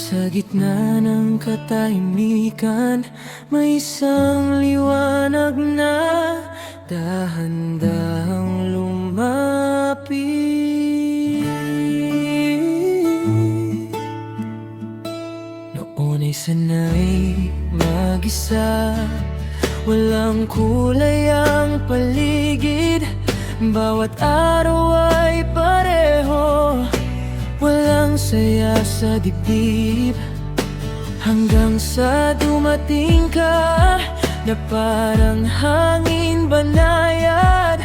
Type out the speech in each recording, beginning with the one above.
Sa gitna ng katahimikan, may isang liwanag na dahan-dahang lumapit. Noon ay sanay mag-isa, walang kulay ang paligid. Bawat araw ay pareho, walang saya sa dibdib. Hanggang sa dumating ka na parang hangin banayad.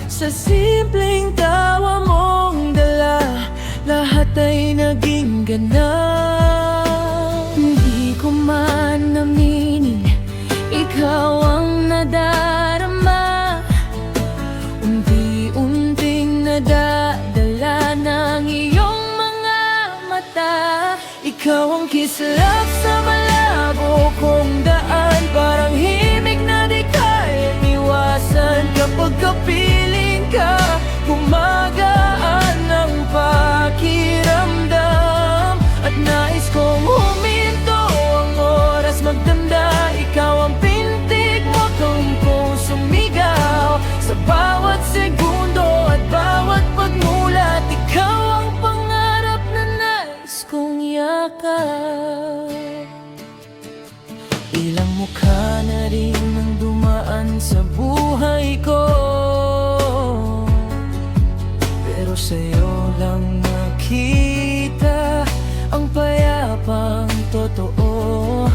Sa simpleng tawa mong dala, lahat ay naging ganap. Hindi ko man aminin, ikaw ang nadarama. Unti-unting nadadala ng iyong mga mata. Ikaw ang kislap sa malabo kong daan, parang himig na di kayang iwasan. Kapag kapiling ka, gumagaan ang pakiramdam. At nais kong huminto ang oras magdamda. Ikaw ang pintig mo kung sumigaw. Sa bawat segundo at bawat pagmulat, ikaw ang pangarap na nais kong yakap. Ilang mukha na rin ang dumaan sa buhay ko, pero sa'yo lang nakita ang payapang totoo.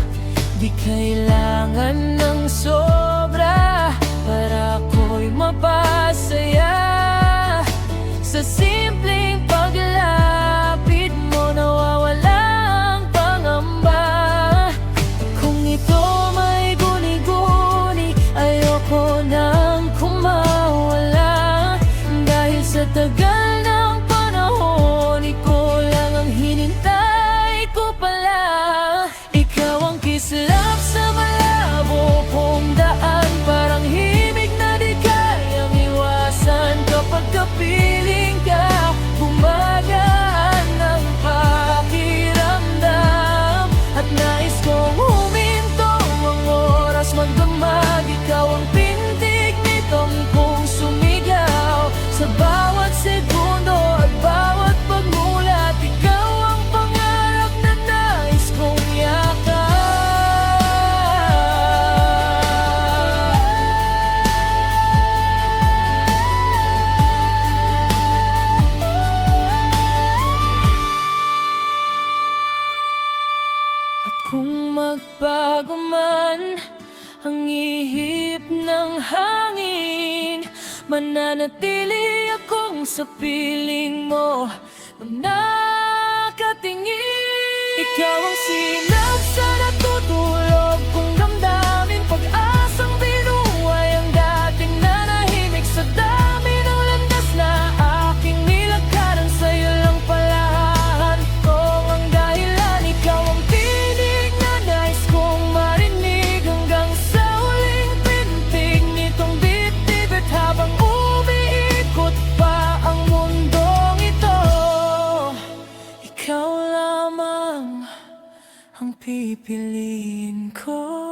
Di kailangan ng sobra para ako'y mapasaya. Sa simpleng paglapit mo, nawawala ang pangamba. Kung ito may guni-guni, ayoko nang kumawala. Dahil sa tagal ng panahon, ikaw lang ang hinintay ko pala. Ikaw ang kislap sa malabo kong daan, parang himig na di kayang iwasan. Kapag kapiling ka, gumagaan ang pakiramdam. At nais kong huminto ang oras magdamag. Ikaw ang pintig nitong kung sumigaw. Sa bawat segundo at bawat pagmulat, ikaw ang pangarap na nais kong yakap. At kung magbago man ang ihip ng hangin, mananatili akong sa piling mo nang nakatingin. Ikaw ang sinag sa natutulog kong damdamin, pag-asang binuhay ang dating nanahimik. Sa dami ng landas na aking nilagkaran, sa'yo lang palahan ko ang dahilan. Ikaw ang tinig na nais kong marinig, hanggang sa huling pintig nitong dibdib. At habang umiikot pa ang mundong ito, ikaw lamang ang pipiliin ko.